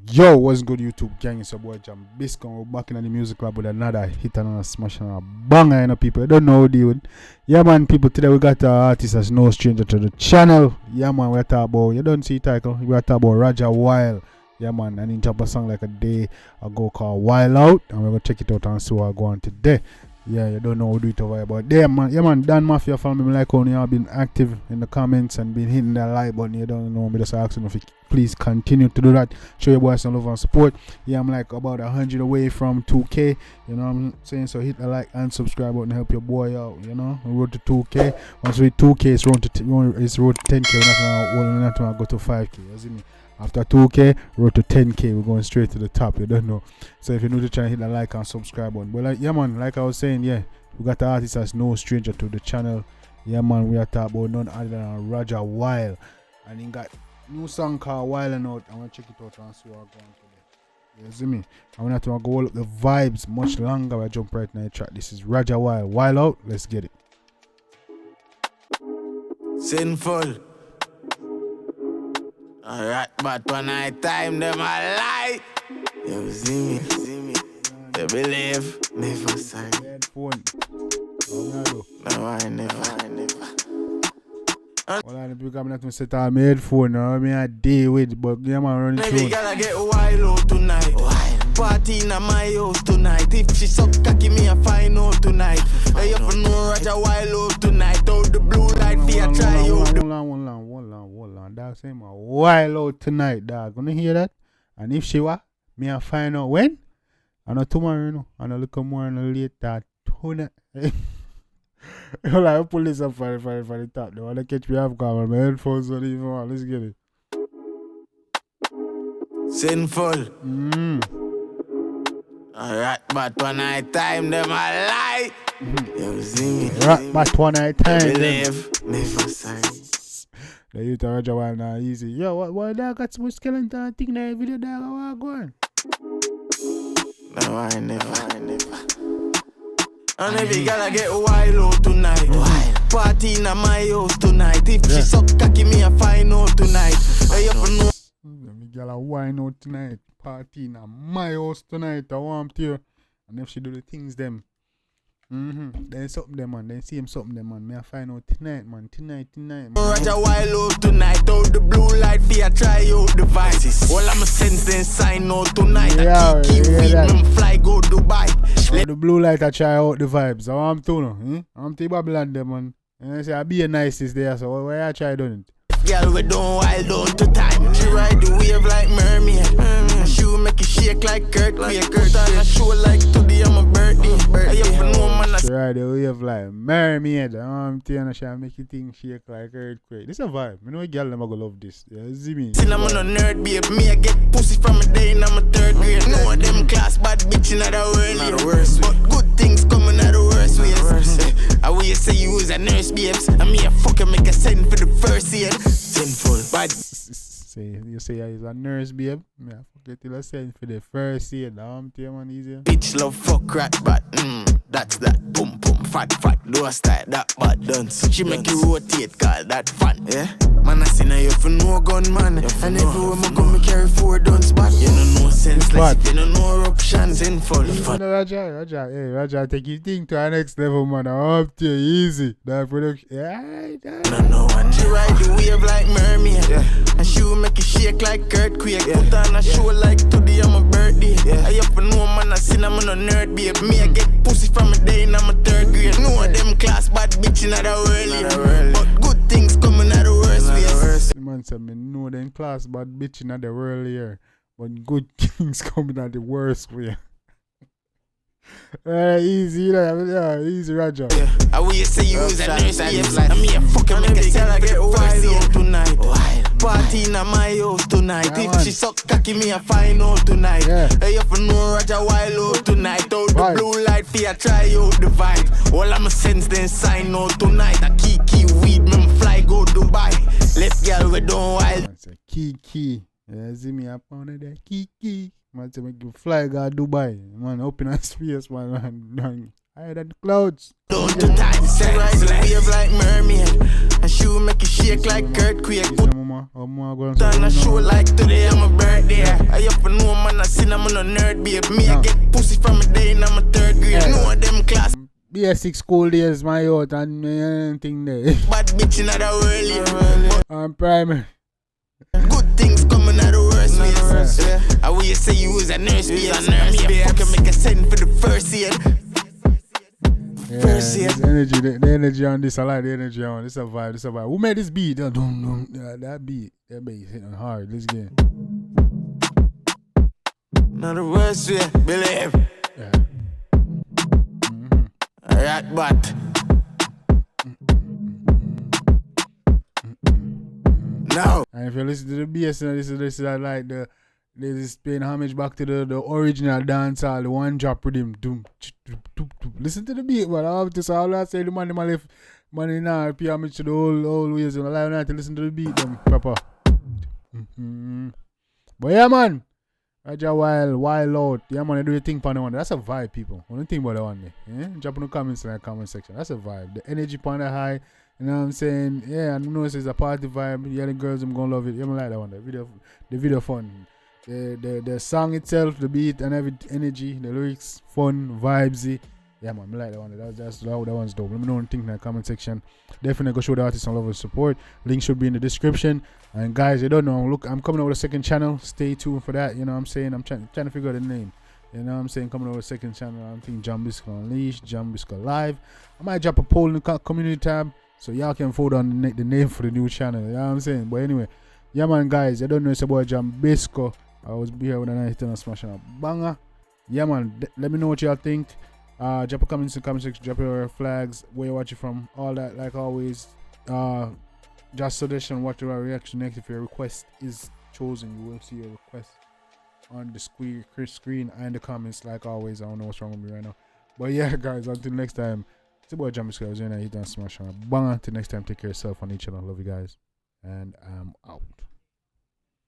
Yo, what's good, YouTube gang? It's your boy Jambisco. We're back in the music club with another hit and another smash and a banger, you know, people. You don't know what dude. Yeah, man, people, today we got our artist as no stranger to the channel. Yeah, man, we're talking about, you don't see title, we're talking about RajahWild. Yeah, man, and he dropped a song like a day ago called Wild Out, and we're going to check it out and see what going on today. Yeah, you don't know what do it over here, but there, man. Yeah, man, Dan Mafia family, like how you have been active in the comments and been hitting that like button. You don't know me, just asking if you please continue to do that. Show your boys some love and support. Yeah, I'm like about 100 away from 2K. You know what I'm saying? So hit the like and subscribe button, help your boy out. You know, we road to 2K. Once we 2K, it's road to 10K. We're not gonna go to 5K. You see me? After 2K, road to 10K, we're going straight to the top. You don't know. So if you're new to the channel, hit the like and subscribe button. But like, yeah, man, like I was saying, yeah, we got the artist as no stranger to the channel. Yeah, man, we are talking about none other than RajahWild, and he got new song called Wild and Out. I want to check it out and see what going today. You see me? I want to go all up the vibes much longer. I jump right in the track. This is RajahWild, Wild Out. Let's get it. Sinful. Alright, but one night time, them I lie. You see me, you believe, never say. Headphone. No, I never. Well, I be coming to set up my headphone, I mean a day with, but yeah, man, running through. Maybe gotta get wild out tonight. Party in my house tonight. If she suck cocky, me a find out tonight. Hey, you know RajahWild out tonight. Out the blue light, for you try out. Hold on. Dog say my wild out tonight, dog. Gonna hear that? And if she wa, me a find out when? I know tomorrow, you know. I know look more and later tonight. I pull this up for the top. They wanna catch me off guard. My headphones don't even want. Let's get it. Sinful. Alright, but one night time, them I lie. You see me. Right, but one night time. Believe, never say. The youth of RajahWild now easy. Yo, why dog got so much skeleton thing in that video, dog? How go on? No, I never. And every gotta get wild out tonight. Party in my house tonight. If she suck cocky, me a find out tonight. Hey, you know. Me gala wine out tonight. Party in my house tonight. I want to hear. And if she do the things them. Then something them, man. Then see him something them, man. Me I find out tonight, man. Tonight, man. RajahWild out tonight. Out the blue light, for you try out the vibes. All I'm a sense then sign out tonight. Yeah, I fly go Dubai. The blue light I try out the vibes. I want to know. I'm to Babylon them, man. And I say I be a nicest there, so why I try doing it? Girl, we don't wild down to time. She ride the wave like mermaid. She will make it shake like earthquake. Put on a show like today on my birthday. I have no man. She ride the wave like mermaid. I'm telling her she make it thing shake like earthquake. This a vibe. You know a girl never gonna love this. You see me? See, I'm on a nerd, babe. Me, I get pussy from a day in my third grade. No of them class bad bitch in the world. But good things coming out the worst ways. I will you say you was a nurse, babes. And me, I fucking make a send for the first year. Sinful, bad. Say you say he's a nurse, babe. Me I forget till I send for the first aid. I'm telling you, man, easier. Bitch love fuck rat, but that's that. Boom, fat, do a style that bad dance. She make you rotate, call that fun. Yeah, man, I seen her you for no gun, man. And everywhere I go, me carry 4 guns back. You know no sense, like you know no eruption. Sinful, fun. Rajah, take your thing to the next level, man. I'm up to you, easy. That production, No one. She ride the wave like mermaid. And she will make it shake like earthquake. Put on a show like today on my birthday. I have to know, man, I seen I'm on a nerd, babe. Me, I get pussy from a day in my third grade. No of them class bad bitch in the world. But good things coming out the worst ways. The man said, me know them class bad bitch in the world here. But good things coming out the worst way. Easy, easy, Rajah. I will say you was a nurse, and me a fucking make a send for the first year tonight. Party in my house tonight. If she suck cocky, me a find out tonight. Hey, you for know RajahWild out tonight. Out the blue light, for you try out the vibe. All I'm a sense then sign out tonight. A key weed, me fly go Dubai. Left girl we don't wild. It's a key. Yeah, see me up on that key. Man, to make you fly go Dubai. Man, open a space, man. Higher than the clouds. Don't do tight, say right, wave like mermaid. And she will make you shake like earthquake. Put on a show like today, I'm a birthday. I have to know man, I seen I'm on a nerd, babe. Me, I get pussy from a day in I'm a third grade. No of them class. BS6 school days, my youth, and anything there. Bad bitch in the world. I'm primary. Good things coming out of worst ways. I will you say you was a nurse, be a nurse, babe. I can make a send for the first aid. Yeah, the energy on this, I like the energy on this. Is a vibe. Who made this beat? That beat hitting hard. Let's get. Not the worst way, believe. Yeah. Alright, but no. And if you listen to the bass, this is like this is paying homage back to the original dancehall, the one drop rhythm. Listen to the beat, but I have to say, all I say, the man left money now, pay homage to the old ways. And I like to listen to the beat, them proper. But yeah, man, RajahWild, Wild Out. Yeah, man, I do the thing for the one. That's a vibe, people. What do you think about that one? Yeah? Drop in the comments in the comment section. That's a vibe. The energy on the high. You know what I'm saying? Yeah, I know it's a party vibe. Yeah, the girls, I'm gonna love it. Yeah, I like that one. The video fun. The song itself, the beat and every energy, the lyrics, fun, vibesy. Yeah, man, I like that one. That one's dope. Let me know what you think in the comment section. Definitely go show the artist some love and support. Link should be in the description. And guys, you don't know, I'm coming out with a second channel. Stay tuned for that. You know what I'm saying? I'm trying to figure out the name. You know what I'm saying? Coming out with a second channel. I'm thinking Jambisco Unleashed, Jambisco Live. I might drop a poll in the community tab so y'all can vote on the name for the new channel. You know what I'm saying? But anyway, yeah, man, guys, you don't know, it's about Jambisco. I was here with a nice and smashing a banger. Yeah, man, let me know what y'all think. Drop a comment in the comment section, drop your flags, where you watch it from, all that, like always. Just suggestion, what your reaction next. If your request is chosen, you will see your request on the screen and the comments, like always. I don't know what's wrong with me right now. But yeah, guys, until next time, it's about Jambisco. I was doing a hit and smash on a banger. Until next time, take care of yourself and each other. Love you guys. And I'm out.